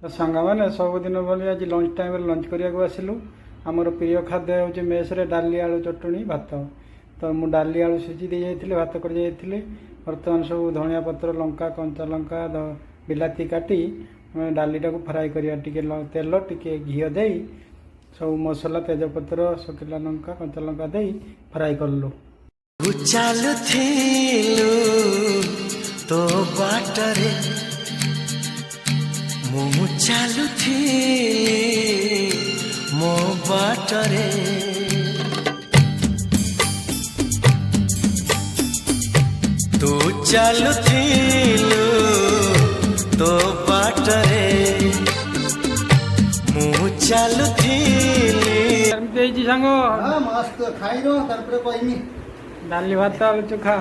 तो सांग मैंने सबुदिन बोली आज लंच टाइम लंच करने आसिलु आमर प्रिय खाद्य हूँ मेस डाली आलू चटणी भात तो मुझे डाली आलू सीझी दे जाइए भात कर जाइए बर्तमान सब धनिया पत्र लंका कंचा लंका बिलाती काटी डाली टाक फ्राए करिया तेल टिके घी दे सब मसला तेजपत्र शुखिला लंका कंचा लंका दे फ्राए करलु तो बाटरे मु चालुथी मो बाटरे तू चालुथिलु तो बाटरे मु चालुथिली सांग मस्त खाइरो तारपरे कहनी डाली भात आलू चोखा